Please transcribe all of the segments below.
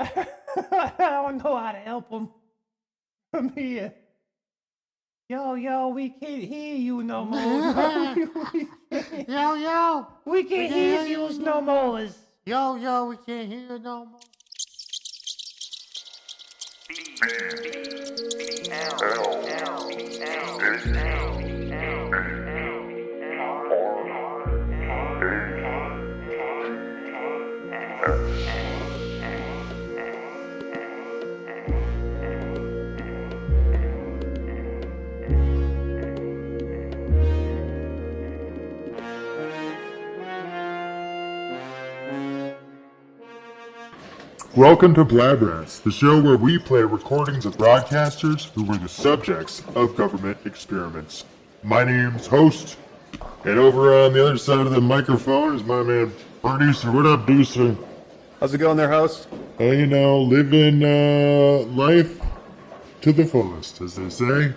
I don't know how to help him from here. Yo, we can't hear you no more. We can't hear you no more. Yo, we can't hear you no more. Welcome to Blabrats, the show where we play recordings of broadcasters who were the subjects of government experiments. My name's Host, and over on the other side of the microphone is my man Producer. What up, Deucer? How's it going there, host? Living life to the fullest, as they say.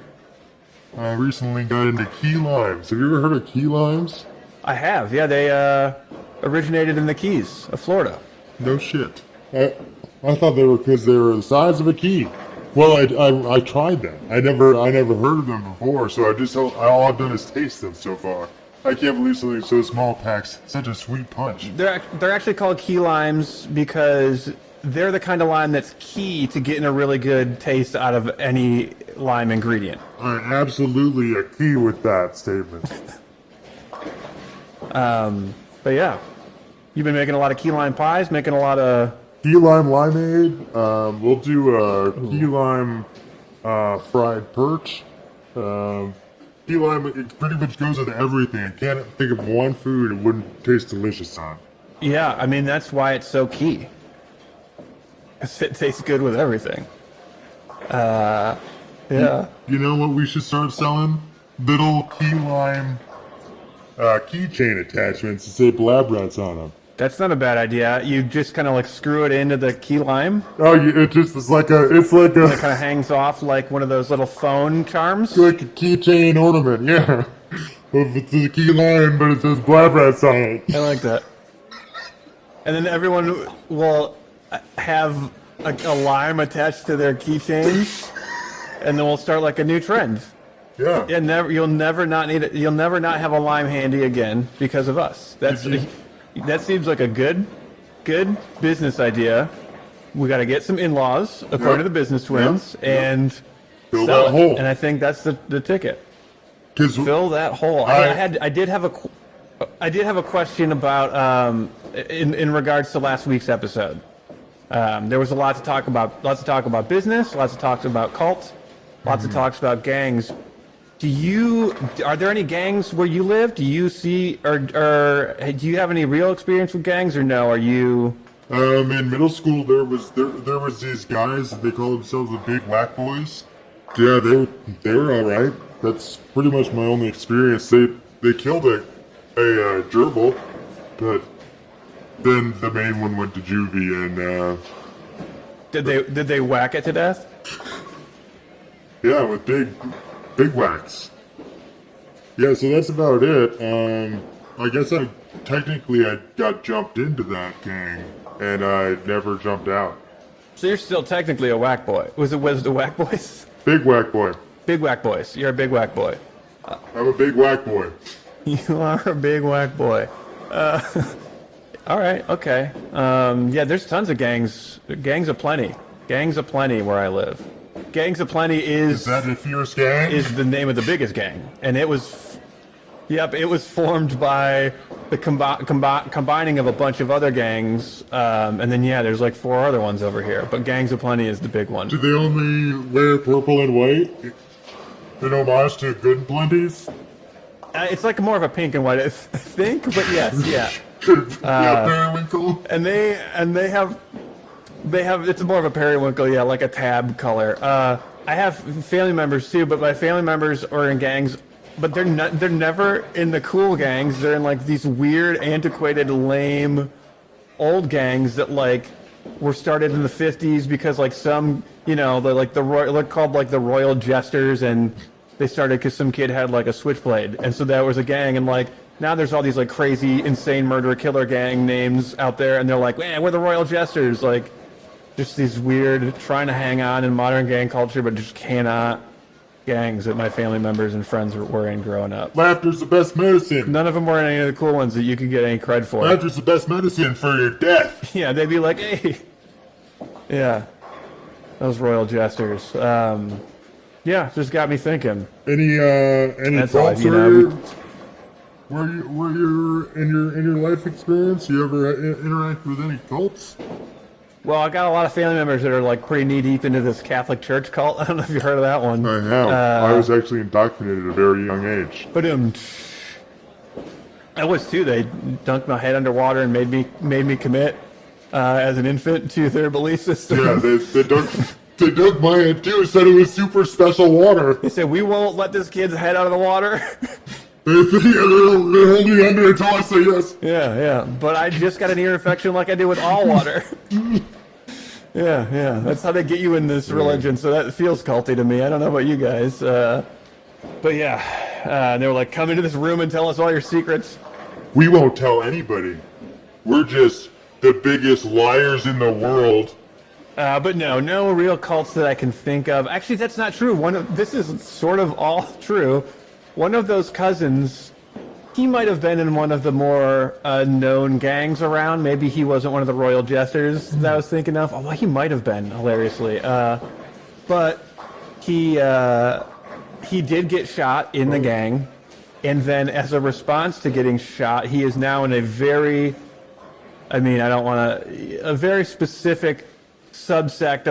I recently got into key limes. Have you ever heard of key limes? I have. Yeah, they originated in the Keys of Florida. No shit. I thought they were because they were the size of a key. Well, I tried them. I never heard of them before, so all I've done is taste them so far. I can't believe something so small packs such a sweet punch. They're actually called key limes because they're the kind of lime that's key to getting a really good taste out of any lime ingredient. I absolutely agree with that statement. But yeah, you've been making a lot of key lime pies, making a lot of... Key lime limeade. We'll do a key lime fried perch. Key lime, it pretty much goes with everything. I can't think of one food it wouldn't taste delicious on. Yeah, I mean, that's why it's so key. 'Cause it tastes good with everything. Yeah. You know what we should start selling? Little key lime keychain attachments to say Blabrats on them. That's not a bad idea. You just kind of like screw it into the key lime. Oh, it's like a It kind of hangs off like one of those little phone charms. like a keychain ornament, yeah. It's a key lime, but it says Blabrats on it. I like that. And then everyone will have a lime attached to their keychains, and then we'll start like a new trend. Yeah. And you'll never not need it. You'll never not have a lime handy again because of us. That seems like a good business idea. We got to get some in-laws, according to the business twins, and Fill sell that it. hole. And I think that's the ticket. 'Cause Fill that hole. I did have a question about in regards to last week's episode. There was a lot to talk about. Lots of talk about business. Lots of talks about cults. Lots of talks about gangs. Are there any gangs where you live? Do you see or do you have any real experience with gangs or no? Are you? in middle school there was these guys, they call themselves the Big Whack Boys. Yeah, they were all right. That's pretty much my only experience. They killed a gerbil, but then the main one went to juvie and Did they whack it to death? yeah, with big whacks. Yeah, so that's about it. I guess I got jumped into that gang, and I never jumped out. So you're still technically a whack boy. Was the whack boys? Big whack boy. Big whack boys. You're a big whack boy. I'm a big whack boy. You are a big whack boy. All right, okay. Yeah, there's tons of gangs. Gangs aplenty. Gangs aplenty where I live. Gangs aplenty Is that a fierce gang? is the name of the biggest gang, and it was formed by the combining of a bunch of other gangs, and then there's like 4 other ones over here. But Gangs aplenty is the big one. Do they only wear purple and white? In homage to Good and Plenty's? It's like more of a pink and white, I think, but yes, yeah. Yeah, Periwinkle. And they have it's more of a periwinkle, yeah, like a tab color. I have family members too, but my family members are in gangs, but they're never in the cool gangs. They're in like these weird, antiquated, lame, old gangs that like were started in the 50s because like some, they're called like the Royal Jesters, and they started because some kid had like a switchblade, and so that was a gang, and like now there's all these like crazy, insane murderer killer gang names out there, and they're like, man, we're the Royal Jesters, like. just these weird, trying to hang on in modern gang culture, but just cannot gangs that my family members and friends were in growing up. Laughter's the best medicine. None of them were in any of the cool ones that you could get any cred for. Laughter's the best medicine for your death. Yeah, they'd be like, hey. Yeah. Those royal jesters. Yeah, just got me thinking. Any That's all, thoughts you know, were you in your life experience? You ever interact with any cults? Well, I got a lot of family members that are like pretty knee deep into this Catholic Church cult. I don't know if you heard of that one. I have. I was actually indoctrinated at a very young age. But I was too. They dunked my head underwater and made me commit as an infant to their belief system. Yeah, they dug my head too. Said it was super special water. They said we won't let this kid's head out of the water. They're holding me under until I say yes. Yeah. But I just got an ear infection like I do with all water. Yeah. That's how they get you in this religion. So that feels culty to me. I don't know about you guys. But yeah, they were like, come into this room and tell us all your secrets. We won't tell anybody. We're just the biggest liars in the world. But no real cults that I can think of. Actually, that's not true. This is sort of all true. One of those cousins, he might have been in one of the more known gangs around. Maybe he wasn't one of the royal jesters that I was thinking of. Oh, well, he might have been, hilariously. But he did get shot in the gang. And then as a response to getting shot, he is now in a very specific subsect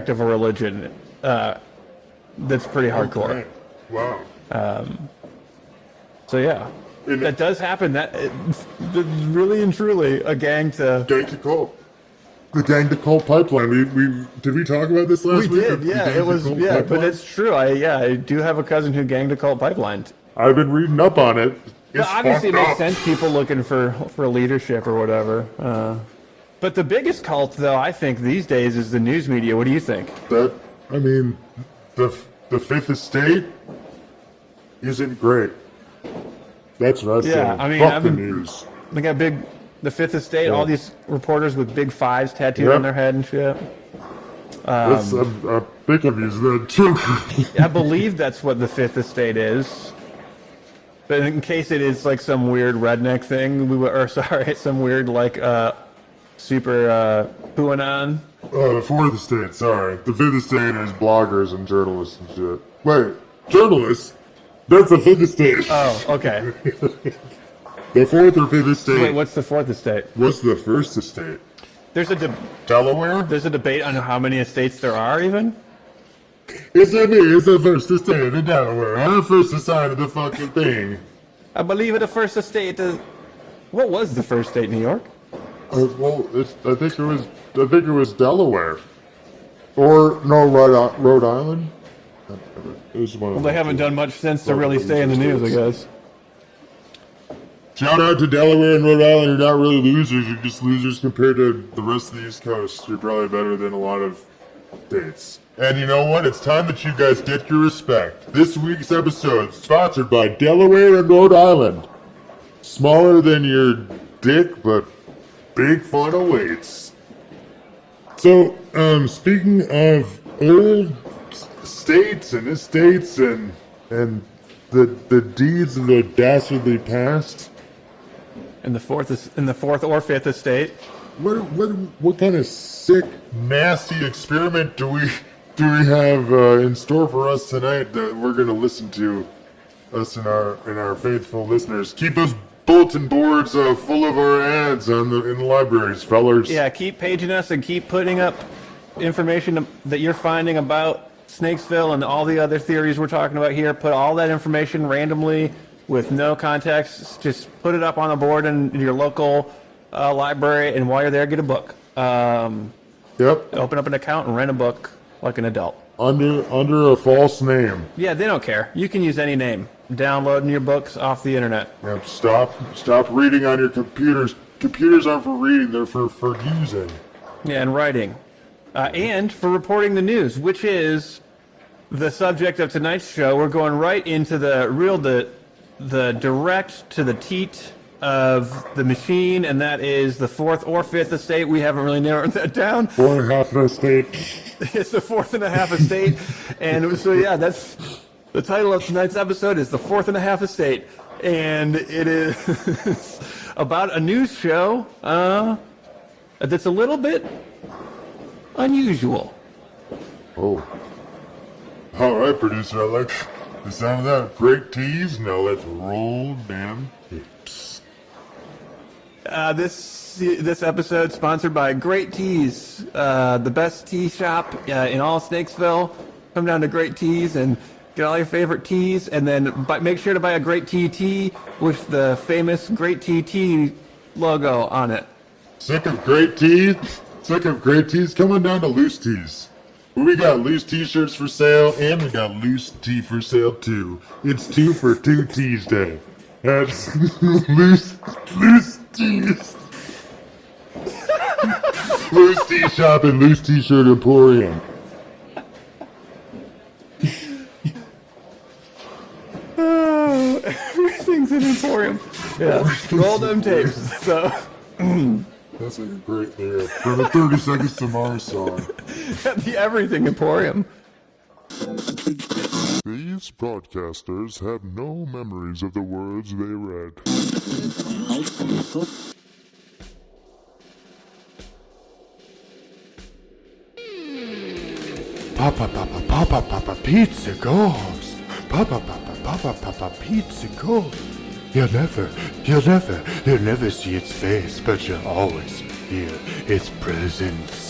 of a religion that's pretty hardcore. Okay. Wow. So yeah, that does happen. That really and truly a gang to cult. The gang to cult pipeline. We did we talk about this last week? We did. Yeah, it was. Yeah, but it's true. I do have a cousin who gang to cult pipelined. I've been reading up on it. But obviously, it makes sense. People looking for leadership or whatever. But the biggest cult, though, I think these days is the news media. What do you think? The Fifth Estate isn't great. That's what I say. Yeah, I mean, Fuck the news. They got the Fifth Estate, all these reporters with big fives tattooed on their head and shit. I think I'm using that too. I believe that's what the Fifth Estate is. But in case it is like some weird redneck thing, some weird like super QAnon. The Fourth Estate, sorry. The Fifth Estate is bloggers and journalists and shit. Wait, journalists? That's the Fifth Estate. Oh, okay. The Fourth or Fifth Estate. Wait, what's the Fourth Estate? What's the First Estate? There's Delaware? There's a debate on how many estates there are, even. It's the First Estate in Delaware. I'm the first side of the fucking thing. I believe the First Estate is... What was the first state, New York? I think it was Delaware. Or, no, Rhode Island? It was one of They haven't done much since to really stay in the news, I guess. Shout out to Delaware and Rhode Island. You're not really losers. You're just losers compared to the rest of the East Coast. You're probably better than a lot of states. And you know what? It's time that you guys get your respect. This week's episode is sponsored by Delaware and Rhode Island. Smaller than your dick, but big fun awaits. So, speaking of old states and estates and the deeds of the dastardly past. In the fourth or fifth estate. What kind of sick, nasty experiment do we have in store for us tonight that we're gonna listen to, us and our faithful listeners? Keep those bulletin boards full of our ads in the libraries, fellers. Yeah, keep paging us and keep putting up information that you're finding about Snakesville and all the other theories we're talking about here. Put all that information randomly with no context. Just put it up on the board in your local library, and while you're there, get a book. Yep. Open up an account and rent a book like an adult. Under a false name. Yeah, they don't care. You can use any name. Downloading your books off the internet. Yep. Stop reading on your computers. Computers aren't for reading; they're for using. Yeah, and writing. And for reporting the news, which is the subject of tonight's show. We're going right into the direct to the teat of the machine, and that is the fourth or fifth estate. We haven't really narrowed that down. 4.5 estate. It's the fourth and a half estate. And so, yeah, that's the title of tonight's episode is The Fourth and a Half Estate. And it is about a news show that's a little bit unusual. Oh. All right, producer. I like the sound of that. Great tease. Now let's roll damn tapes. This episode sponsored by Great Teas, the best tea shop in all Snakesville. Come down to Great Teas and get all your favorite teas, and then make sure to buy a Great tea with the famous Great Tea logo on it. Sick of great teas? Sick of great teas? Come on down to Loose Teas. We got loose t-shirts for sale, and we got loose tea for sale too. It's 2 for 2 teas day. That's loose teas. Loose tea shop and loose t-shirt emporium. Everything's an emporium. Yeah, roll them tapes. So That's like a great lyric from the 30 Seconds to Mars song. the Everything Emporium. These broadcasters have no memories of the words they read. Papa, pizza goes. Papa, pizza goes. You'll never see its face, but you'll always feel its presence.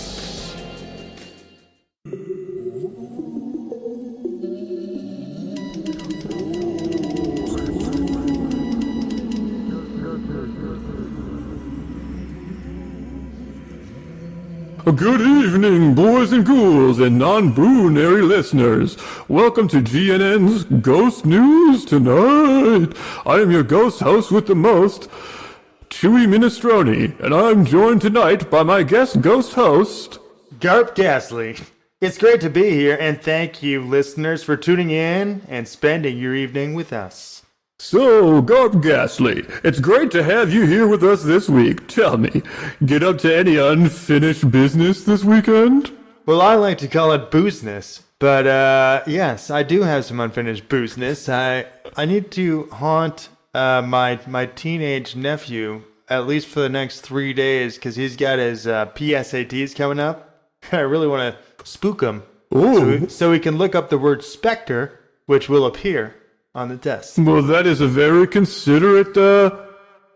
Good evening, boys and ghouls and non-binary listeners. Welcome to GNN's Ghost News Tonight. I am your ghost host with the most, Chewy Minestrone, and I'm joined tonight by my guest ghost host, Garp Gasly. It's great to be here, and thank you, listeners, for tuning in and spending your evening with us. So, Garp Ghastly, it's great to have you here with us this week. Tell me, get up to any unfinished business this weekend? Well, I like to call it boozeness, but yes, I do have some unfinished boozeness. I need to haunt my teenage nephew at least for the next 3 days because he's got his PSATs coming up. I really want to spook him. Ooh. So he can look up the word specter, which will appear on the test. Well, that is a very considerate,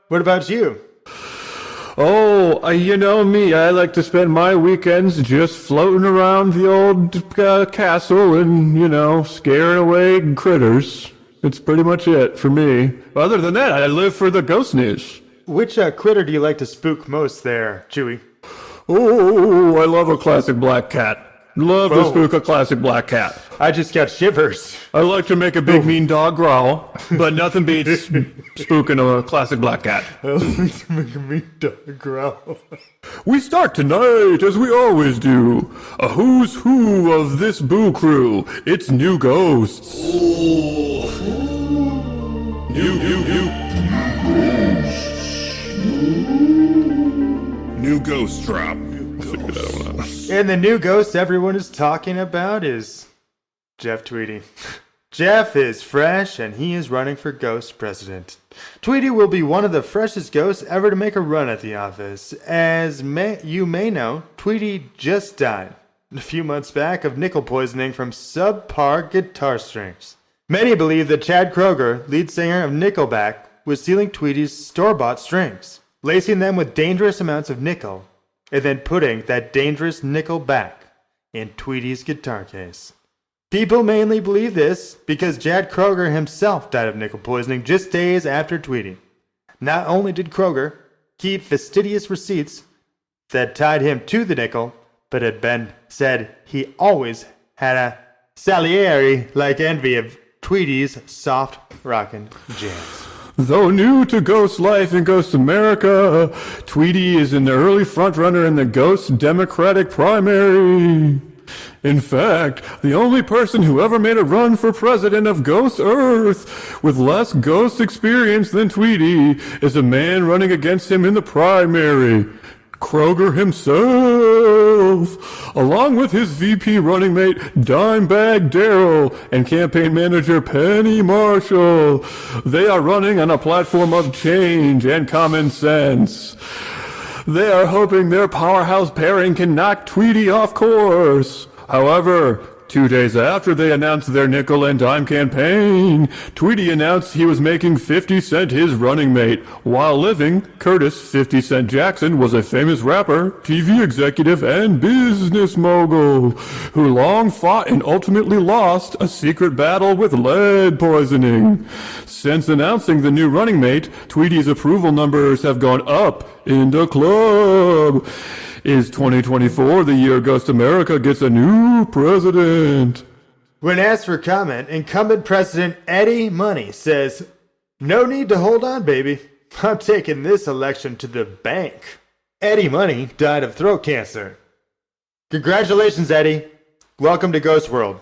What about you? Oh, you know me, I like to spend my weekends just floating around the old castle and, scaring away critters. It's pretty much it for me. Other than that, I live for the ghost news. Which critter do you like to spook most there, Chewy? Oh, I love a classic black cat. Love to Oh. spook a classic black cat. I just got shivers. I like to make a big mean dog growl, but nothing beats spooking a classic black cat. I like to make me dog growl. We start tonight, as we always do. A who's who of this boo crew. It's new ghosts. New ghost drop. Figure that one out. And the new ghost everyone is talking about is Jeff Tweedy. Jeff is fresh and he is running for ghost president. Tweedy will be one of the freshest ghosts ever to make a run at the office. As you may know, Tweedy just died a few months back of nickel poisoning from subpar guitar strings. Many believe that Chad Kroeger, lead singer of Nickelback, was stealing Tweedy's store-bought strings, lacing them with dangerous amounts of nickel, and then putting that dangerous nickel back in Tweedy's guitar case. People mainly believe this because Chad Kroeger himself died of nickel poisoning just days after Tweedy. Not only did Kroeger keep fastidious receipts that tied him to the nickel, but had been said he always had a Salieri-like envy of Tweedy's soft rockin' jams. Though new to Ghost life in Ghost America, Tweedy is an early frontrunner in the Ghost Democratic primary. In fact, the only person who ever made a run for president of Ghost Earth with less ghost experience than Tweety is a man running against him in the primary. Kroger himself, along with his VP running mate Dimebag Darrell and campaign manager Penny Marshall. They are running on a platform of change and common sense. They are hoping their powerhouse pairing can knock Tweety off course. However, 2 days after they announced their nickel and dime campaign, Tweety announced he was making 50 Cent his running mate. While living, Curtis 50 Cent Jackson was a famous rapper, TV executive, and business mogul who long fought and ultimately lost a secret battle with lead poisoning. Since announcing the new running mate, Tweety's approval numbers have gone up in the club. Is 2024 the year Ghost America gets a new president? When asked for comment, incumbent President Eddie Money says, "No need to hold on, baby. I'm taking this election to the bank." Eddie Money died of throat cancer. Congratulations, Eddie. Welcome to Ghost World.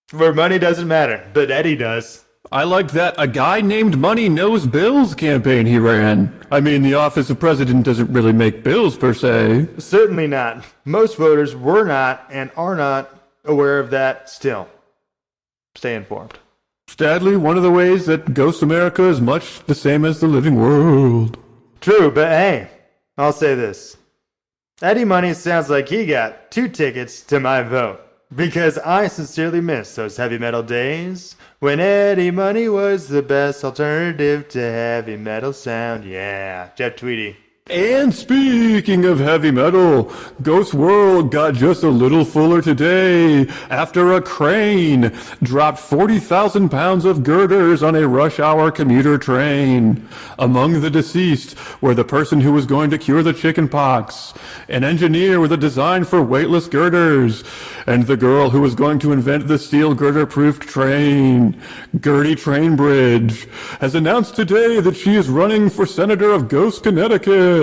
Where money doesn't matter, but Eddie does. I liked that a guy named Money Knows Bills campaign he ran. I mean, the office of president doesn't really make bills per se. Certainly not. Most voters were not and are not aware of that still. Stay informed. Sadly, one of the ways that Ghost America is much the same as the living world. True, but hey, I'll say this. Eddie Money sounds like he got 2 tickets to my vote. Because I sincerely miss those heavy metal days when Eddie Money was the best alternative to heavy metal sound. Yeah, Jeff Tweedy. And speaking of heavy metal, Ghost World got just a little fuller today after a crane dropped 40,000 pounds of girders on a rush hour commuter train. Among the deceased were the person who was going to cure the chicken pox, an engineer with a design for weightless girders, and the girl who was going to invent the steel girder-proofed train. Gertie Trainbridge has announced today that she is running for senator of Ghost, Connecticut.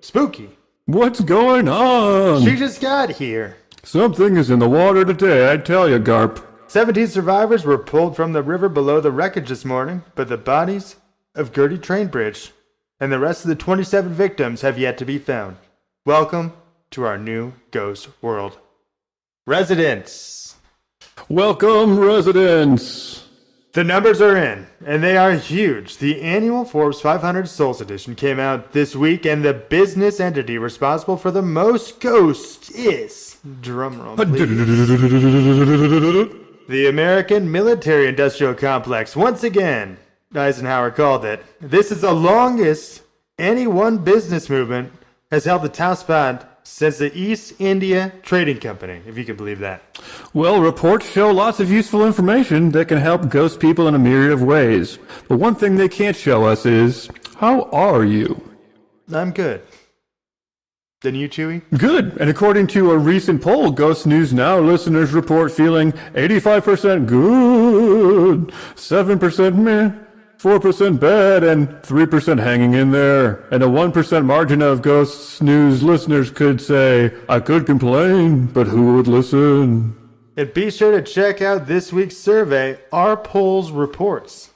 Spooky. What's going on? She just got here. Something is in the water today, I tell you, Garp. 17 survivors were pulled from the river below the wreckage this morning, but the bodies of Gertie Trainbridge and the rest of the 27 victims have yet to be found. Welcome to our new Ghost World. Residents. Welcome, residents. The numbers are in, and they are huge. The annual Forbes 500 Souls Edition came out this week, and the business entity responsible for the most ghosts is, drumroll please, the American Military Industrial Complex. Once again, Eisenhower called it. This is the longest any one business movement has held the top spot since the East India Trading Company, if you can believe that. Well, reports show lots of useful information that can help ghost people in a myriad of ways. But one thing they can't show us is, how are you? I'm good. Then you, Chewy? Good. And according to a recent poll, Ghost News Now listeners report feeling 85% good, 7% meh, 4% bad, and 3% hanging in there. And a 1% margin of Ghost News listeners could say, I could complain, but who would listen? And be sure to check out this week's survey, Our Polls Reports,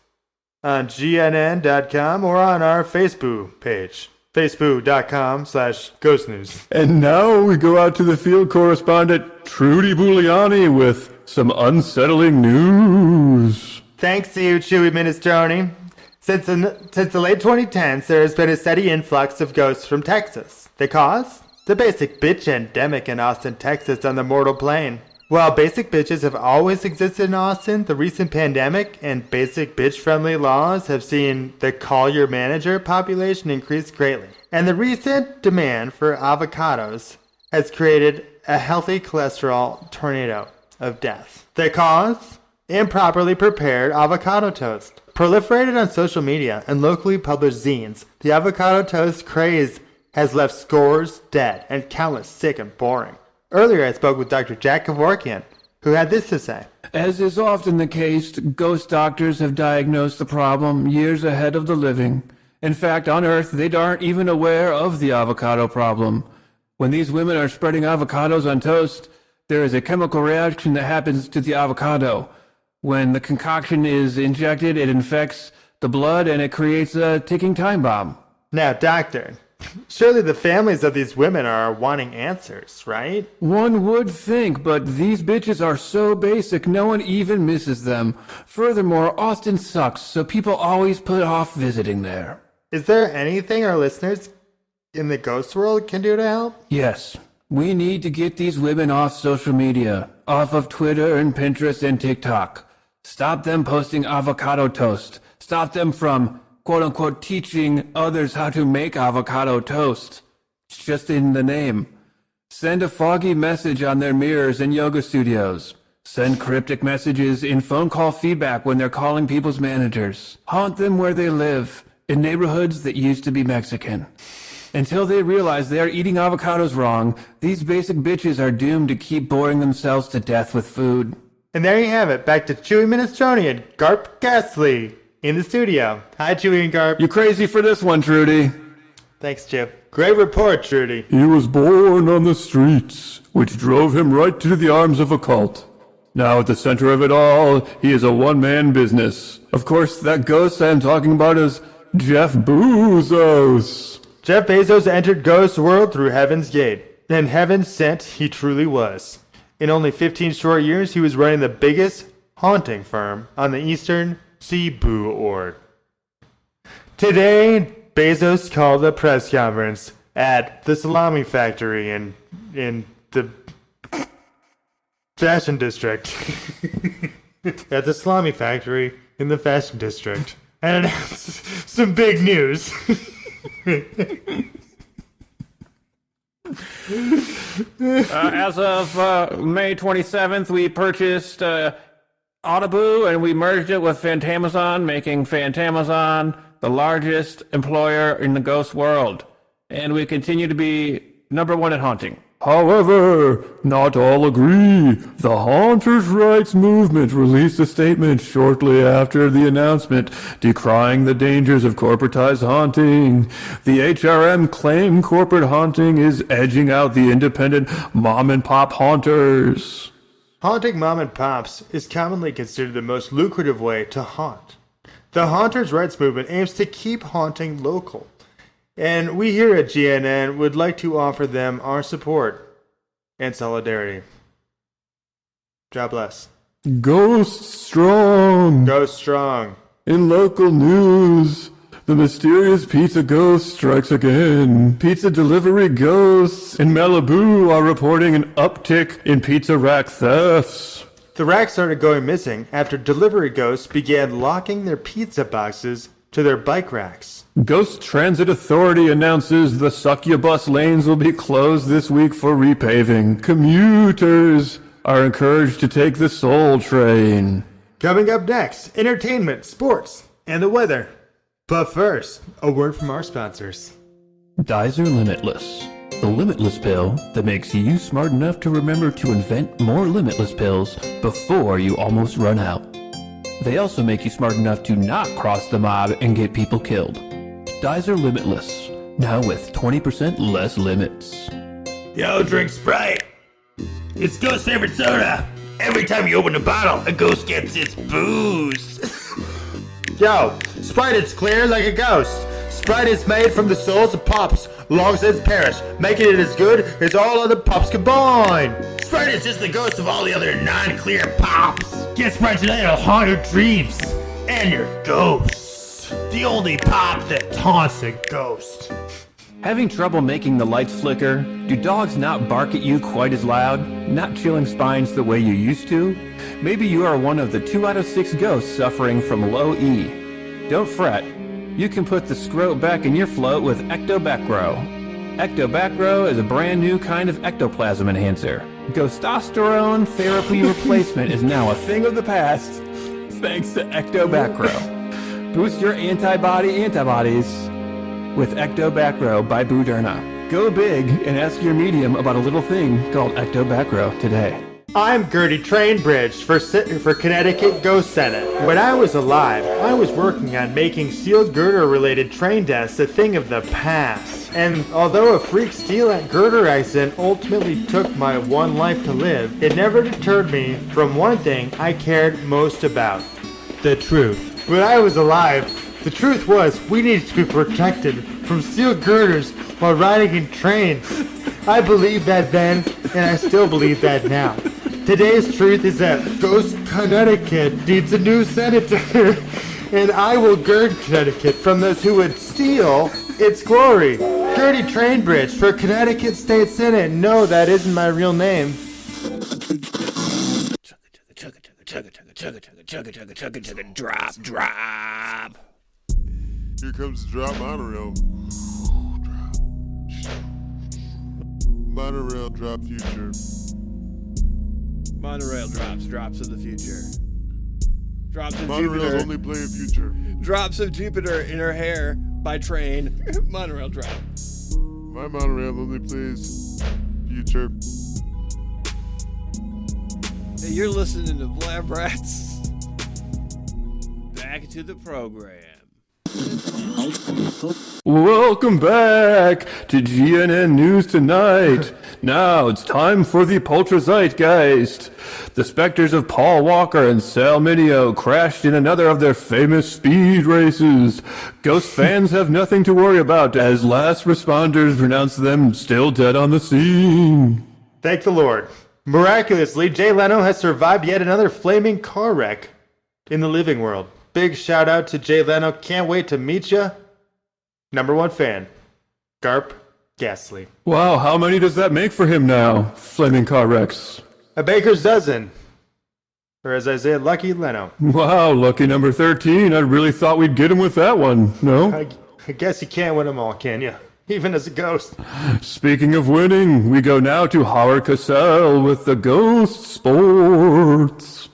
on gnn.com or on our Facebook page, facebook.com/ghostnews. And now we go out to the field correspondent, Trudy Bouliani, with some unsettling news. Thanks to you, Chewy Minestrone. Since the late 2010s, there has been a steady influx of ghosts from Texas. The cause? The basic bitch endemic in Austin, Texas on the mortal plane. While basic bitches have always existed in Austin, the recent pandemic and basic bitch-friendly laws have seen the call your manager population increase greatly. And the recent demand for avocados has created a healthy cholesterol tornado of death. The cause? Improperly prepared avocado toast. Proliferated on social media and locally published zines, the avocado toast craze has left scores dead and countless sick and boring. Earlier I spoke with Dr. Jack Kevorkian, who had this to say. As is often the case, ghost doctors have diagnosed the problem years ahead of the living. In fact, on Earth, they aren't even aware of the avocado problem. When these women are spreading avocados on toast, there is a chemical reaction that happens to the avocado. When the concoction is injected, it infects the blood and it creates a ticking time bomb. Now, doctor, surely the families of these women are wanting answers, right? One would think, but these bitches are so basic, no one even misses them. Furthermore, Austin sucks, so people always put off visiting there. Is there anything our listeners in the ghost world can do to help? Yes, we need to get these women off social media, off of Twitter and Pinterest and TikTok. Stop them posting avocado toast. Stop them from, quote-unquote, teaching others how to make avocado toast. It's just in the name. Send a foggy message on their mirrors in yoga studios. Send cryptic messages in phone call feedback when they're calling people's managers. Haunt them where they live, in neighborhoods that used to be Mexican. Until they realize they are eating avocados wrong, these basic bitches are doomed to keep boring themselves to death with food. And there you have it. Back to Chewy Minestrone and Garp Gasly in the studio. Hi, Chewy and Garp. You crazy for this one, Trudy. Thanks, Chip. Great report, Trudy. He was born on the streets, which drove him right to the arms of a cult. Now at the center of it all, he is a one-man business. Of course, that ghost I'm talking about is Jeff Bezos. Jeff Bezos entered Ghost World through Heaven's Gate, and heaven sent he truly was. In only 15 short years, he was running the biggest haunting firm on the eastern seaboard. Today, Bezos called a press conference at the salami factory in the fashion district. At the salami factory in the fashion district. And announced some big news. As of May 27th, we purchased Audible and we merged it with Fantamazon, making Fantamazon the largest employer in the ghost world. And we continue to be #1 at haunting. However, not all agree. The Haunters' Rights Movement released a statement shortly after the announcement decrying the dangers of corporatized haunting. The HRM claim corporate haunting is edging out the independent mom-and-pop haunters. Haunting mom and pops is commonly considered the most lucrative way to haunt. The Haunters' Rights Movement aims to keep haunting local. And we here at GNN would like to offer them our support and solidarity. God bless. Ghost strong. Go strong. In local news, the mysterious pizza ghost strikes again. Pizza delivery ghosts in Malibu are reporting an uptick in pizza rack thefts. The rack started going missing after delivery ghosts began locking their pizza boxes to their bike racks. Ghost Transit Authority announces the succubus lanes will be closed this week for repaving. Commuters are encouraged to take the Soul Train. Coming up next, entertainment, sports, and the weather. But first, a word from our sponsors. Dizer Limitless. The limitless pill that makes you smart enough to remember to invent more limitless pills before you almost run out. They also make you smart enough to not cross the mob and get people killed. Dizer Limitless, now with 20% less limits. Yo, drink Sprite. It's Ghost's favorite soda. Every time you open a bottle, a ghost gets its booze. Yo, Sprite is clear like a ghost. Sprite is made from the souls of pops, long since perished, making it as good as all other pops combined. Sprite is just the ghost of all the other non-clear pops. Get Sprite today to haunt your dreams and your ghosts. The only pop that taunts a ghost. Having trouble making the lights flicker? Do dogs not bark at you quite as loud? Not chilling spines the way you used to? Maybe you are one of the 2 out of 6 ghosts suffering from low E. Don't fret. You can put the scrote back in your float with Ectobacro. Ectobacro is a brand new kind of ectoplasm enhancer. Ghostosterone therapy replacement is now a thing of the past thanks to Ectobacro. Boost your antibodies with Ectobacro by Buderna. Go big and ask your medium about a little thing called Ectobacro today. I'm Gertie Trainbridge for Connecticut Ghost Senate. When I was alive, I was working on making steel girder-related train deaths a thing of the past. And although a freak steel girder accident ultimately took my one life to live, it never deterred me from one thing I cared most about: the truth. When I was alive, the truth was we needed to be protected from steel girders while riding in trains. I believed that then, and I still believe that now. Today's truth is that Ghost Connecticut needs a new senator, and I will gird Connecticut from those who would steal its glory. Gertie Trainbridge for Connecticut State Senate. No, that isn't my real name. Drop. Here comes the drop monorail. Monorail drop future. Monorail drops of the future. Drops of Monorails Jupiter. only play in future. Drops of Jupiter in her hair by train. Monorail drop. My monorail only plays future. Hey, you're listening to Blab Rats. Back to the program. Welcome back to GNN News Tonight. Now it's time for the Polterzeitgeist. The specters of Paul Walker and Sal Mineo crashed in another of their famous speed races. Ghost fans have nothing to worry about as last responders pronounce them still dead on the scene. Thank the Lord. Miraculously, Jay Leno has survived yet another flaming car wreck in the living world. Big shout out to Jay Leno. Can't wait to meet ya. Number one fan, Garp Ghastly. Wow, how many does that make for him now? Flaming car wrecks. A baker's dozen. Or as I said, Lucky Leno. Wow, lucky number 13. I really thought we'd get him with that one. No? I guess you can't win them all, can you? Even as a ghost. Speaking of winning, we go now to Howard Cosell with the Ghost Sports.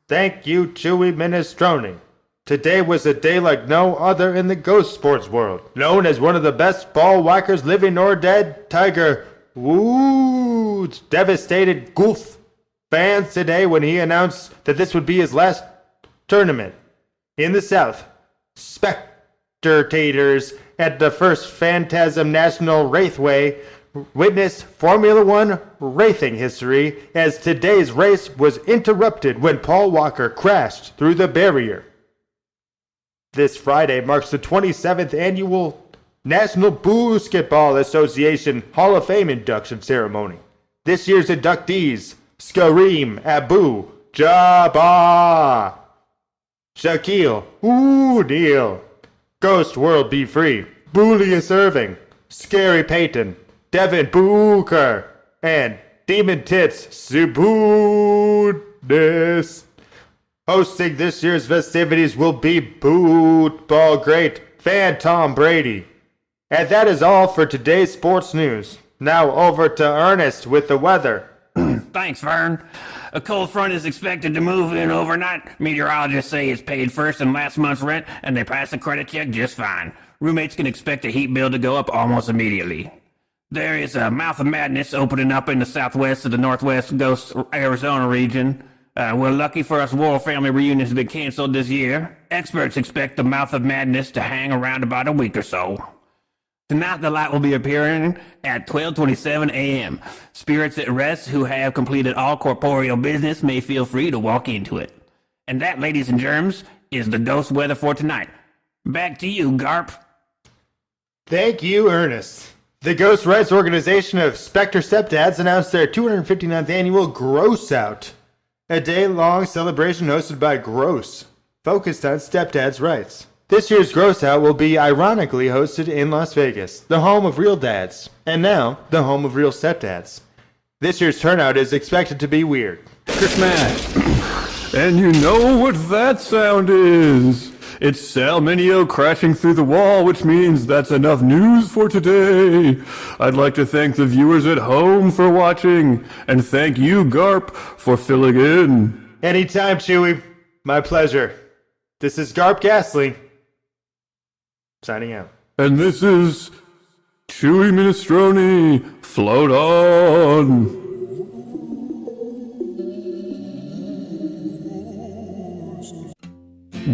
Thank you, Chewy Minestrone. Today was a day like no other in the ghost sports world. Known as one of the best ball whackers living or dead, Tiger Woods devastated Gulf fans today when he announced that this would be his last tournament. In the South, spectators at the first Phantasm National Raceway witnessed Formula One racing history as today's race was interrupted when Paul Walker crashed through the barrier. This Friday marks the 27th annual National Basketball Association Hall of Fame induction ceremony. This year's inductees: Kareem Abdul-Jabbar, Shaquille O'Neal, Ghost World Be Free, Julius Irving, Scary Payton, Devin Booker, and Demon Tits Subudis. Hosting this year's festivities will be football great fan Tom Brady. And that is all for today's sports news. Now over to Ernest with the weather. Thanks, Vern. A cold front is expected to move in overnight. Meteorologists say it's paid first in last month's rent, and they pass the credit check just fine. Roommates can expect the heat bill to go up almost immediately. There is a mouth of madness opening up in the southwest of the northwest Ghost Arizona region. We're lucky for us royal family reunions have been canceled this year. Experts expect the mouth of madness to hang around about a week or so. Tonight the light will be appearing at 12:27 a.m. Spirits at rest who have completed all corporeal business may feel free to walk into it. And that, ladies and germs, is the ghost weather for tonight. Back to you, Garp. Thank you, Ernest. The Ghost Rights Organization of Spectre Stepdads announced their 259th annual Gross Out, a day-long celebration hosted by Gross, focused on stepdads' rights. This year's Gross Out will be ironically hosted in Las Vegas, the home of real dads, and now the home of real stepdads. This year's turnout is expected to be weird. Smash. And you know what that sound is? It's Sal Mineo crashing through the wall, which means that's enough news for today. I'd like to thank the viewers at home for watching, and thank you, Garp, for filling in. Anytime, Chewy. My pleasure. This is Garp Ghastly, signing out. And this is Chewy Minestrone. Float on.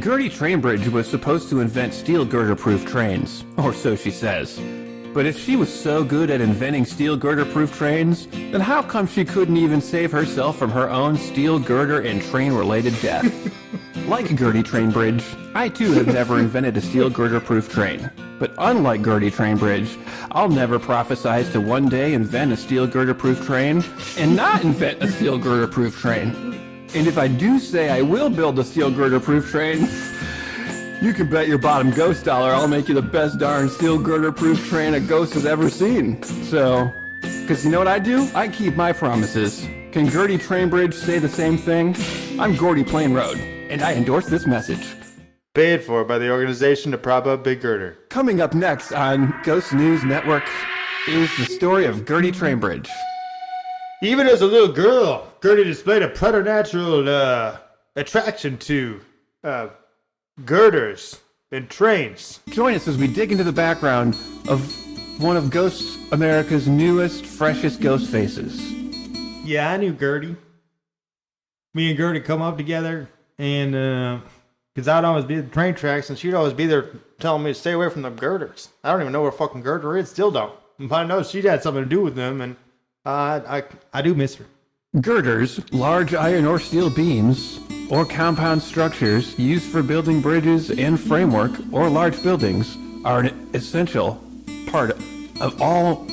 Gertie Trainbridge was supposed to invent steel girder-proof trains, or so she says. But if she was so good at inventing steel girder-proof trains, then how come she couldn't even save herself from her own steel girder and train-related death? Like Gertie Trainbridge, I too have never invented a steel girder-proof train. But unlike Gertie Trainbridge, I'll never prophesize to one day invent a steel girder-proof train and not invent a steel girder-proof train. And if I do say I will build a steel girder-proof train, you can bet your bottom ghost dollar I'll make you the best darn steel girder-proof train a ghost has ever seen. So, because you know what I do? I keep my promises. Can Gertie Trainbridge say the same thing? I'm Gordy Plain Road, and I endorse this message. Paid for by the organization to prop up Big Girder. Coming up next on Ghost News Network is the story of Gertie Trainbridge. Even as a little girl, Gertie displayed a preternatural attraction to girders and trains. Join us as we dig into the background of one of Ghost America's newest, freshest ghost faces. Yeah, I knew Gertie. Me and Gertie come up together, and because I'd always be at the train tracks, and she'd always be there telling me to stay away from the girders. I don't even know where a fucking girder is, still don't. But I know she'd had something to do with them, and I do miss her. Girders, large iron or steel beams, or compound structures used for building bridges and framework or large buildings are an essential part of all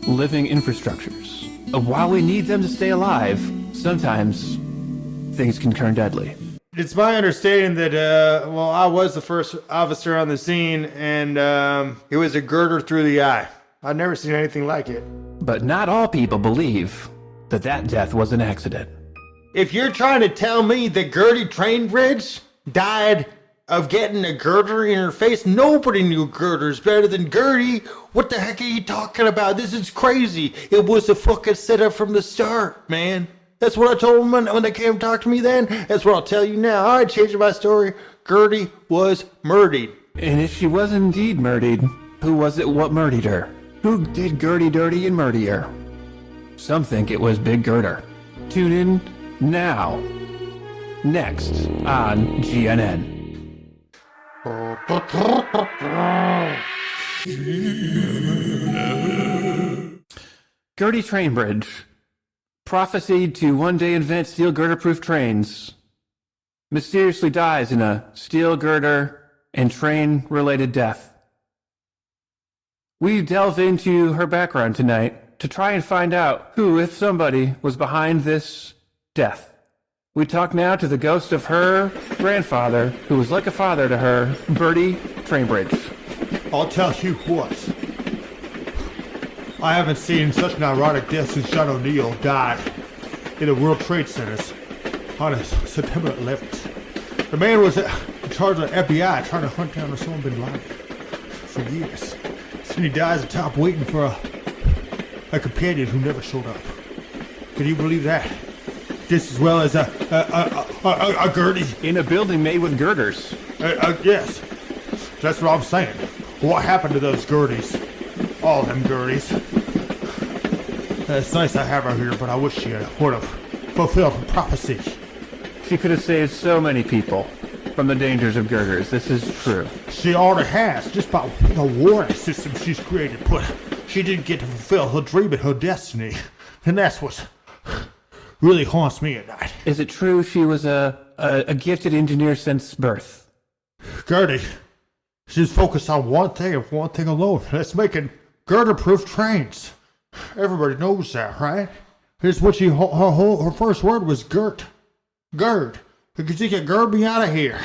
living infrastructures. While we need them to stay alive, sometimes things can turn deadly. It's my understanding that, I was the first officer on the scene, and it was a girder through the eye. I've never seen anything like it. But not all people believe that death was an accident. If you're trying to tell me that Gertie Trainbridge died of getting a girder in her face, nobody knew girders better than Gertie. What the heck are you talking about? This is crazy. It was a fucking setup from the start, man. That's what I told them when they came to talk to me then. That's what I'll tell you now. All right, changing my story. Gertie was murdered. And if she was indeed murdered, who was it what murdered her? Who did Gertie dirty and murder her? Some think it was Big Girder. Tune in now. Next on GNN. Gertie Trainbridge prophesied to one day invent steel girder-proof trains. Mysteriously dies in a steel girder and train-related death. We delve into her background tonight to try and find out who, if somebody, was behind this death. We talk now to the ghost of her grandfather, who was like a father to her, Bertie Trainbridge. I'll tell you what. I haven't seen such an ironic death since John O'Neill died in the World Trade Centers on September 11th. The man was in charge of the FBI trying to hunt down Osama bin Laden for years. And he dies atop waiting for a companion who never showed up. Can you believe that? Just as well as a Gertie. In a building made with girders. Yes. That's what I'm saying. What happened to those Gerties? All them Gerties. It's nice to have her here, but I wish she would have fulfilled her prophecy. She could have saved so many people from the dangers of girders. This is true. She already has, just by the warning system she's created, but she didn't get to fulfill her dream and her destiny. And that's what really haunts me at night. Is it true she was a gifted engineer since birth? Gertie, she's focused on one thing and one thing alone. That's making girder-proof trains. Everybody knows that, right? Here's what her first word was Gert. Gird. Because you can gird me out of here.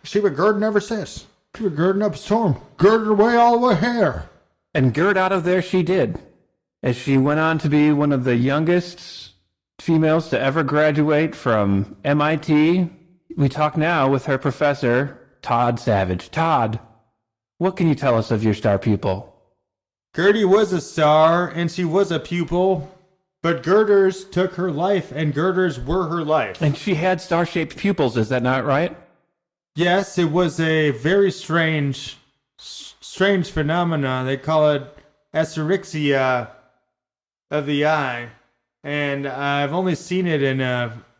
She been girding ever since. She been girding up a storm. Girded away all the way here. And gird out of there she did, as she went on to be one of the youngest females to ever graduate from MIT. We talk now with her professor, Todd Savage. Todd, what can you tell us of your star pupil? Gertie was a star, and she was a pupil, but girders took her life, and girders were her life. And she had star-shaped pupils, is that not right? Yes, it was a very strange phenomenon. They call it asurixia of the eye, and I've only seen it in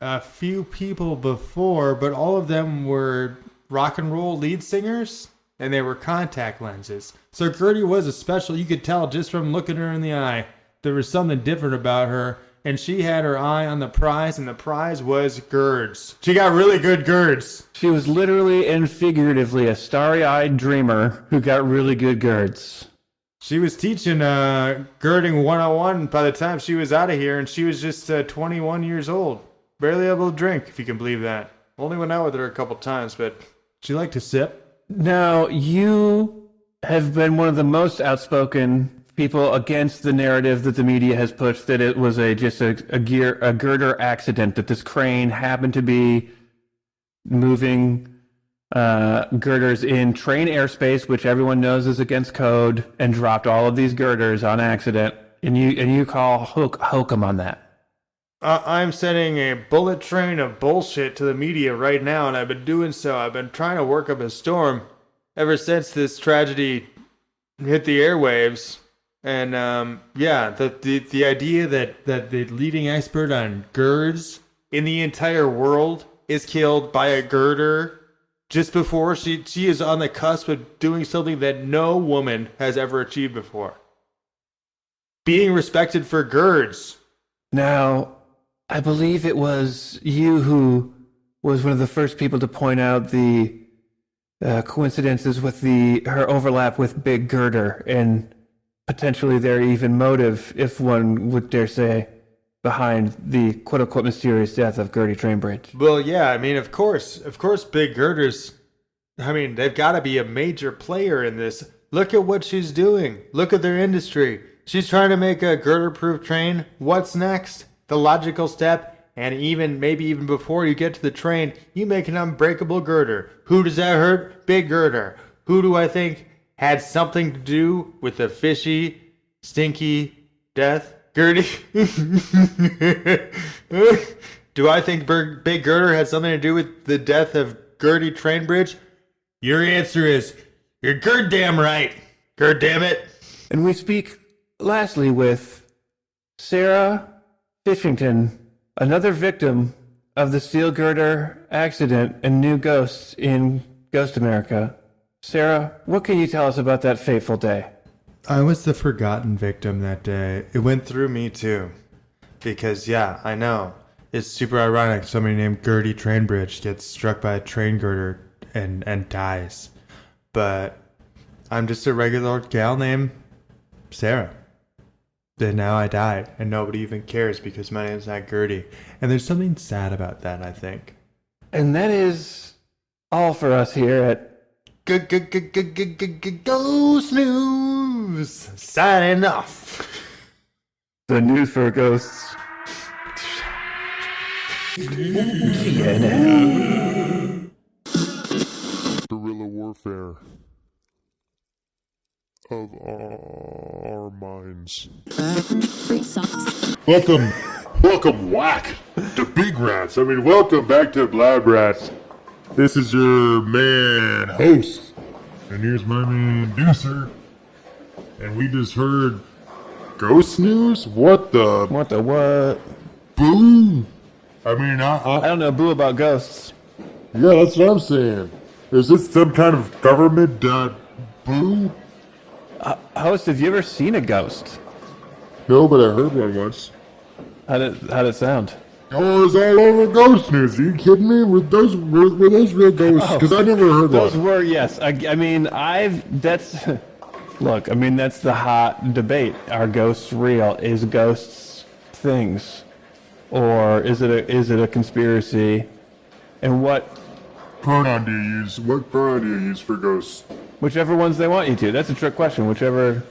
a few people before, but all of them were rock and roll lead singers, and they were contact lenses. So Gertie was a special. You could tell just from looking her in the eye. There was something different about her, and she had her eye on the prize, and the prize was GERDs. She got really good GERDs. She was literally and figuratively a starry-eyed dreamer who got really good GERDs. She was teaching girding 101 by the time she was out of here, and she was just 21 years old. Barely able to drink, if you can believe that. Only went out with her a couple times, but she liked to sip. Now, you have been one of the most outspoken people against the narrative that the media has pushed that it was just a girder accident, that this crane happened to be moving girders in train airspace, which everyone knows is against code, and dropped all of these girders on accident. And you call hokum on that. I'm sending a bullet train of bullshit to the media right now, and I've been doing so. I've been trying to work up a storm ever since this tragedy hit the airwaves. And the idea that the leading expert on GERDs in the entire world is killed by a girder just before she is on the cusp of doing something that no woman has ever achieved before. Being respected for GERDs. Now, I believe it was you who was one of the first people to point out the coincidences with her overlap with Big Girder, and potentially their even motive, if one would dare say, behind the quote-unquote mysterious death of Gertie Trainbridge. Well, yeah, I mean, of course, Big Girders, I mean, they've got to be a major player in this. Look at what she's doing. Look at their industry. She's trying to make a girder-proof train. What's next? The logical step, and maybe even before you get to the train, you make an unbreakable girder. Who does that hurt? Big Girder. Who do I think had something to do with the fishy, stinky death? Gertie? Do I think Big Girder had something to do with the death of Gertie Trainbridge? Your answer is, you're goddamn right. Goddamn it. And we speak lastly with Sarah Fishington, another victim of the steel girder accident and new ghosts in Ghost America. Sarah, what can you tell us about that fateful day? I was the forgotten victim that day. It went through me too. Because, yeah, I know. It's super ironic somebody named Gertie Trainbridge gets struck by a train girder and dies. But I'm just a regular old gal named Sarah. And now I died, and nobody even cares because my name's not Gertie. And there's something sad about that, I think. And that is all for us here at Ghost News. Signing off. The News for Ghosts. Guerrilla warfare of our minds. Free socks. Welcome, whack, to Big Rats. Welcome back to Blab Rats. This is your man host, and here's my man Deucer. And we just heard ghost news. What the What? boo? I don't know boo about ghosts. Yeah, that's what I'm saying. Is this some kind of government boo? Host, have you ever seen a ghost? No, but I heard one once. How'd it sound? Oh, it's all over ghost news. Are you kidding me? Were those real ghosts? Because I never heard Those one. were, yes. Look, that's the hot debate. Are ghosts real? Is ghosts things? Or is it a conspiracy? And what Pronoun do you use? What pronoun do you use for ghosts? whichever ones they want you to. That's a trick question. Whichever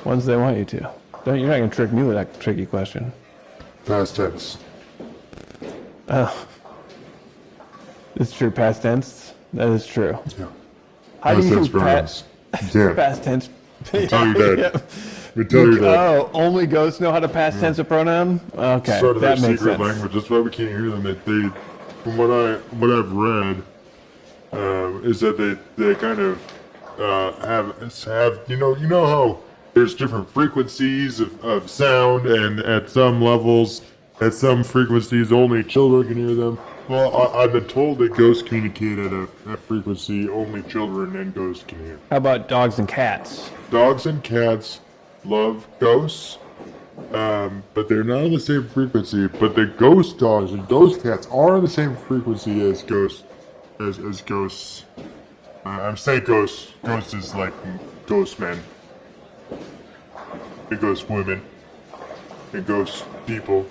ones they want you to. You're not going to trick me with that tricky question. Past tense. It's true, past tense. That is true. Yeah. How do Past you tense pronouns. Yeah. past tense? Tell you that. Yeah. We tell you that. Oh, only ghosts know how to past tense a pronoun? Okay, Sort of their that makes secret sense. language. That's why we can't hear them. They from what I've read, is that they kind of have you know how there's different frequencies of sound, and at some levels At some frequencies, only children can hear them. Well, I've been told that ghosts communicate at a frequency only children and ghosts can hear. How about dogs and cats? Dogs and cats love ghosts, but they're not on the same frequency. But the ghost dogs and ghost cats are on the same frequency as ghosts. As ghosts. I'm saying ghosts. Ghosts is like ghost men. And ghost women. And ghost people.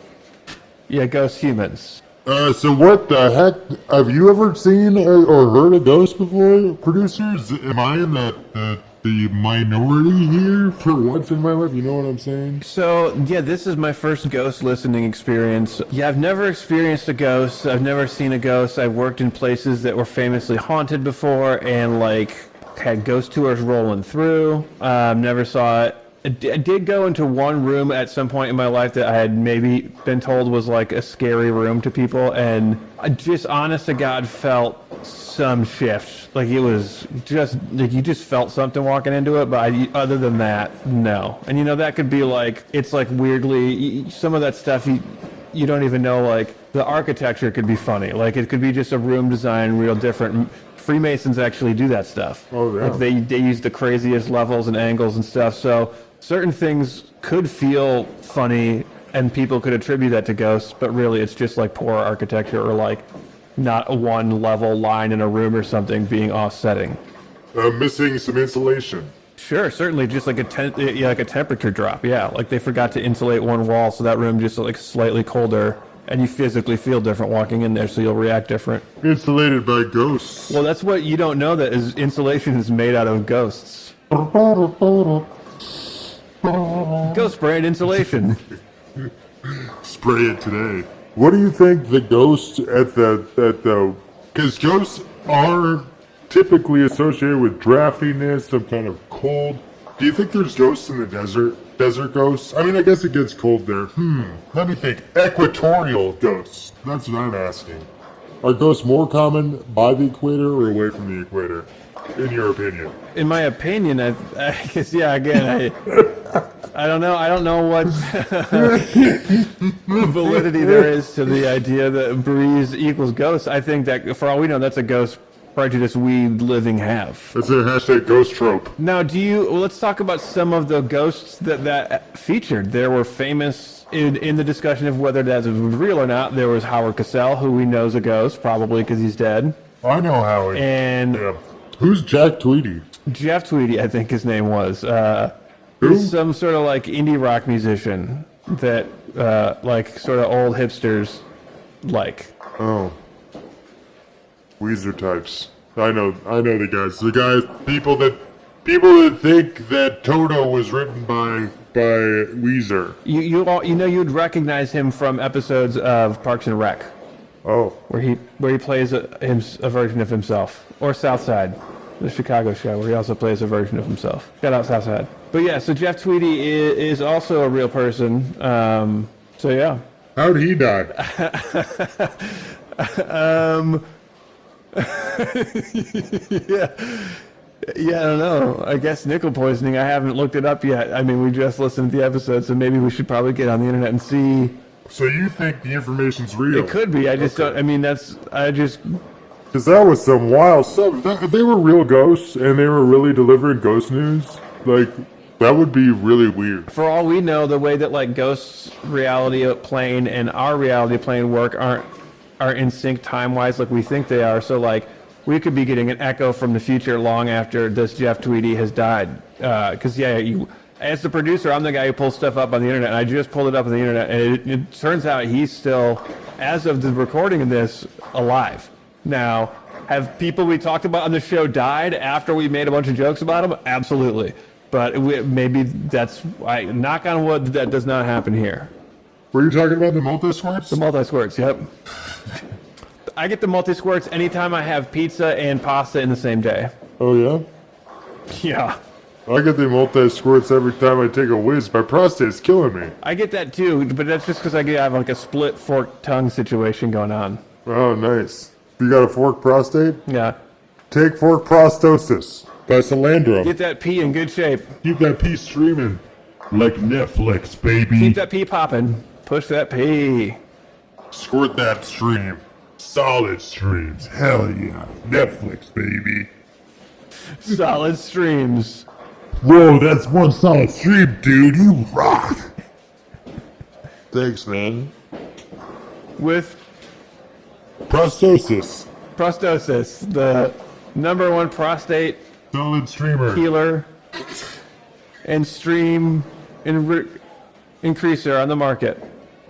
Yeah, ghost humans. So what the heck? Have you ever seen or heard a ghost before, producers? Am I in the minority here for once in my life? You know what I'm saying? So, yeah, this is my first ghost listening experience. Yeah, I've never experienced a ghost. I've never seen a ghost. I've worked in places that were famously haunted before and, like, had ghost tours rolling through. Never saw it. I did go into one room at some point in my life that I had maybe been told was like a scary room to people, and I just, honest to God, felt some shift. Like it was just, like you just felt something walking into it, but other than that, no. And you know, that could be like, it's like weirdly, some of that stuff you don't even know, like the architecture could be funny. Like it could be just a room design real different. Freemasons actually do that stuff. Oh, yeah. Like they use the craziest levels and angles and stuff. So certain things could feel funny and people could attribute that to ghosts, but really it's just like poor architecture or like not a one level line in a room or something being offsetting. Missing some insulation. Sure, certainly just like like a temperature drop. Yeah, like they forgot to insulate one wall, so that room just like slightly colder, and you physically feel different walking in there, so you'll react different. Insulated by ghosts. Well, that's what you don't know, that is insulation is made out of ghosts. Ghost brand insulation. Spray it today. What do you think the ghosts at the because ghosts are typically associated with draftiness, some kind of cold. Do you think there's ghosts in the desert? Desert ghosts? I mean, I guess it gets cold there. Let me think. Equatorial ghosts. That's what I'm asking. Are ghosts more common by the equator or away from the equator, in your opinion? In my opinion, I guess, yeah, again, I don't know. I don't know what validity there is to the idea that breeze equals ghost. I think that, for all we know, that's a ghost prejudice we living have. That's a hashtag ghost trope. Now, let's talk about some of the ghosts that featured. There were famous, in the discussion of whether that was real or not, there was Howard Cosell, who we know is a ghost, probably because he's dead. I know Howie. And yeah. Who's Jack Tweedy? Jeff Tweedy, I think his name was. Who? He's some sort of like indie rock musician that like sort of old hipsters like. Oh. Weezer types. I know the guys. People that think that Toto was written by Weezer. You'd recognize him from episodes of Parks and Rec. Oh. Where he plays a version of himself, or Southside, the Chicago show, where he also plays a version of himself. Shout out Southside. But yeah, so Jeff Tweedy is also a real person. So yeah. How'd he die? Yeah, I don't know. I guess nickel poisoning. I haven't looked it up yet. I mean, we just listened to the episode, so maybe we should probably get on the internet and see. So you think the information's real? It could be. I just don't. I mean, because that was some wild stuff. They were real ghosts, and they were really delivering ghost news. Like, that would be really weird. For all we know, the way that like Ghost's reality plane and our reality plane work aren't in sync time-wise like we think they are. So like, we could be getting an echo from the future long after this Jeff Tweedy has died. Because as the producer, I'm the guy who pulls stuff up on the internet, and I just pulled it up on the internet, and it turns out he's still, as of the recording of this, alive. Now, have people we talked about on the show died after we made a bunch of jokes about him? Absolutely. But maybe knock on wood, that does not happen here. Were you talking about the multi-squirts? The multi-squirts, yep. I get the multi-squirts anytime I have pizza and pasta in the same day. Oh, yeah? Yeah. I get the multi-squirts every time I take a whiz. My prostate's killing me. I get that too, but that's just because I have like a split forked tongue situation going on. Oh, nice. You got a forked prostate? Yeah. Take fork prostosis by Salandro. Get that pee in good shape. Keep that pee streaming like Netflix, baby. Keep that pee popping. Push that P. Squirt that stream. Solid streams. Hell yeah. Netflix, baby. Solid streams. Whoa, that's one solid stream, dude. You rock. Thanks, man. With Prostosis. Prostosis, the #1 prostate Solid streamer. healer and stream increaser on the market.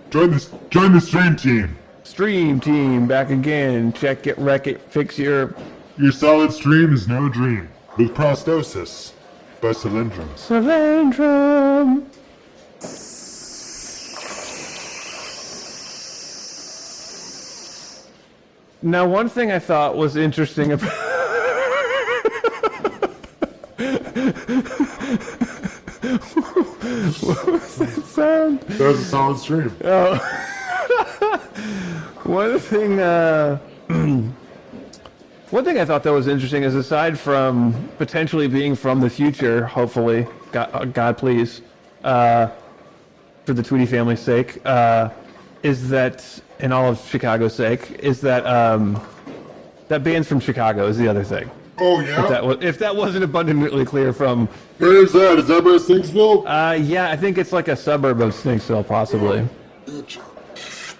Join the stream team. Stream team back again. Check it, wreck it, fix your Your solid stream is no dream. With Prostosis by Cylindrum. Cylindrum. Now, one thing I thought was interesting about what was that sound? That was a solid stream. One thing I thought that was interesting is, aside from potentially being from the future, hopefully, God please, for the Tweety family's sake, is that, and all of Chicago's sake, is that that band's from Chicago is the other thing. Oh, yeah? If that wasn't abundantly clear from, Where is that? Is that by Stinksville? yeah, I think it's like a suburb of Snakesville, possibly.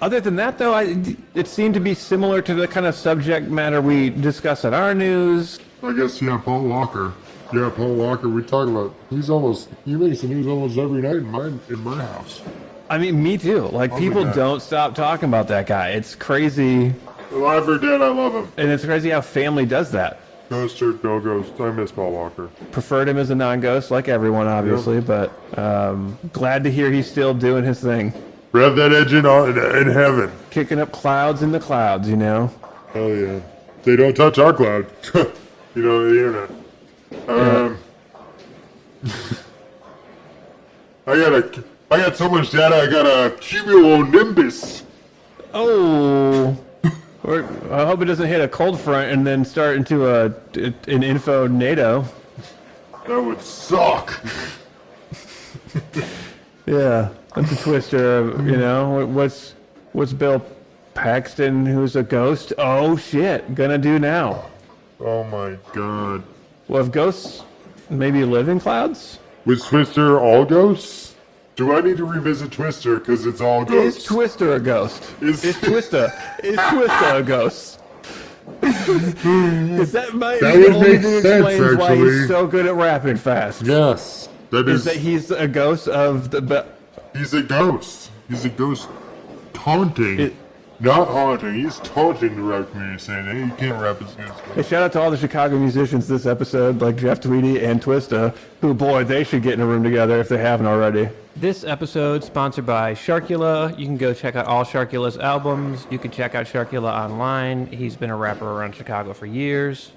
Other than that, though, it seemed to be similar to the kind of subject matter we discuss at our news. I guess, yeah, Paul Walker. Yeah, Paul Walker, we talk about, he makes the news almost every night in my house. I mean, me too. Like, people don't stop talking about that guy. It's crazy. Alive or dead, I love him. And it's crazy how family does that. Ghost or no ghost, I miss Paul Walker. Preferred him as a non-ghost, like everyone, obviously, but glad to hear he's still doing his thing. Rev that engine in heaven. Kicking up clouds in the clouds, you know? Hell yeah. They don't touch our cloud. You know, the internet. I got so much data, I got a cumulonimbus. Oh, I hope it doesn't hit a cold front and then start into an info NATO. That would suck. Yeah, that's a twister. You know, what's Bill Paxton, who's a ghost? Oh shit, gonna do now? Oh my god. Well, if ghosts maybe live in clouds? Was Twister all ghosts? Do I need to revisit Twister because it's all ghosts? Is Twister a ghost? Is Twista a ghost? Because that might be the would only make thing sense, explains why actually. he's so good at rapping fast. Yes. That Is is. that he's a ghost of the... He's a ghost. He's a ghost taunting. Not haunting. He's taunting the rap community, saying, "Hey, you can't rap as good as Hey, shout out to all the Chicago musicians this episode, like Jeff Tweedy and Twista, who, boy, they should get in a room together if they haven't already. This episode sponsored by Sharkula. You can go check out all Sharkula's albums. You can check out Sharkula online. He's been a rapper around Chicago for years.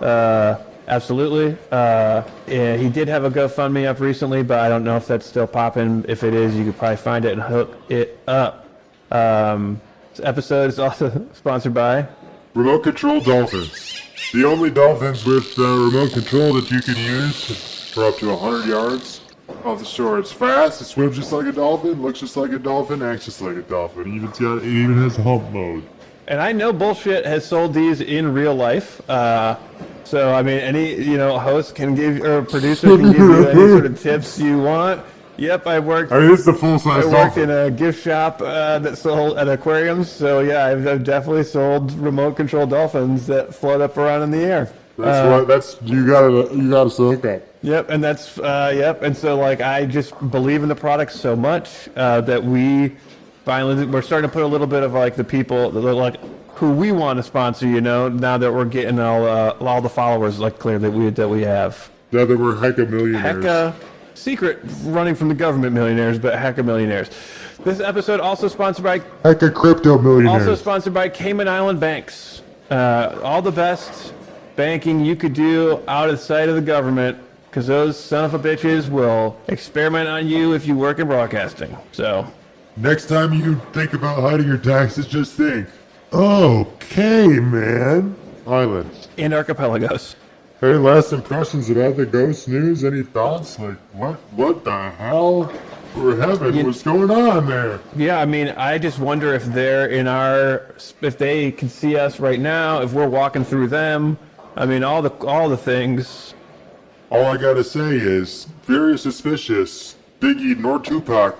Absolutely. Yeah, he did have a GoFundMe up recently, but I don't know if that's still popping. If it is, you could probably find it and hook it up. This episode is also sponsored by Remote control dolphins. The only dolphins with remote control that you can use for up to 100 yards off the shore. It's fast, it swims just like a dolphin, looks just like a dolphin, acts just like a dolphin. It even has hump mode. And I know Bullshit has sold these in real life. So, I mean, any, host can give, or producer can give you any sort of tips you want. Yep, I worked It's the full-size dolphin. in a gift shop that sold at aquariums. So, yeah, I've definitely sold remote control dolphins that float up around in the air. You gotta soak up. Yep, and that's, and so, like, I just believe in the product so much that we're starting to put a little bit of, like, the people that are, like, who we want to sponsor, now that we're getting all the followers, like, clearly that we have. Now that we're hecka millionaires. Secret running from the government millionaires, but hecka millionaires. This episode also sponsored by Hecka crypto millionaires. Cayman Island Banks. All the best banking you could do out of sight of the government, because those son of a bitches will experiment on you if you work in broadcasting. So, Next time you think about hiding your taxes, just think, okay, man. Islands. and archipelagos. Any last impressions about the ghost news? Any thoughts? Like, what the hell? or heaven. What's going on there? Yeah, I mean, I just wonder if they're if they can see us right now, if we're walking through them. I mean, all the things. All I gotta say is, very suspicious. Biggie nor Tupac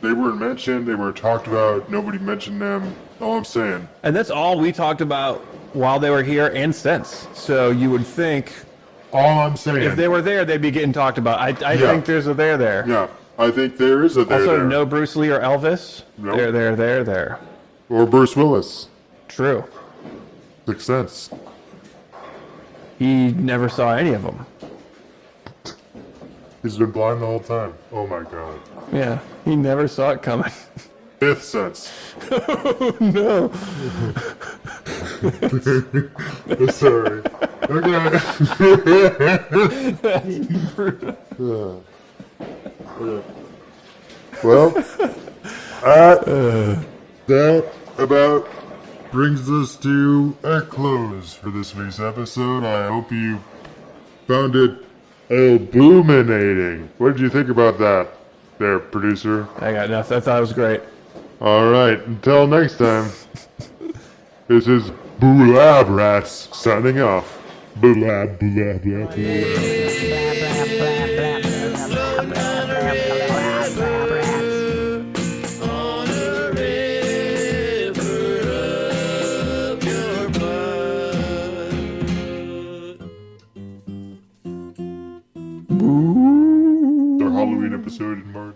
they weren't mentioned, they weren't talked about, nobody mentioned them. All I'm saying. And that's all we talked about while they were here and since. So you would think All I'm saying. if they were there, they'd be getting talked about. I think there's a there. Yeah, I think there is a there Also, there. no Bruce Lee or Elvis. Nope. There. Or Bruce Willis. True. Sixth Sense. He never saw any of them. He's been blind the whole time. Oh my god. Yeah, he never saw it coming. Fifth Sense. No. Sorry. Okay. Well, that about brings us to a close for this week's episode. I hope you found it illuminating. What did you think about that, there, producer? I got nothing. I thought it was great. All right, until next time, this is Boolab Rats signing off. Boolab, boolab, boolab, boolab. Our Halloween episode in March.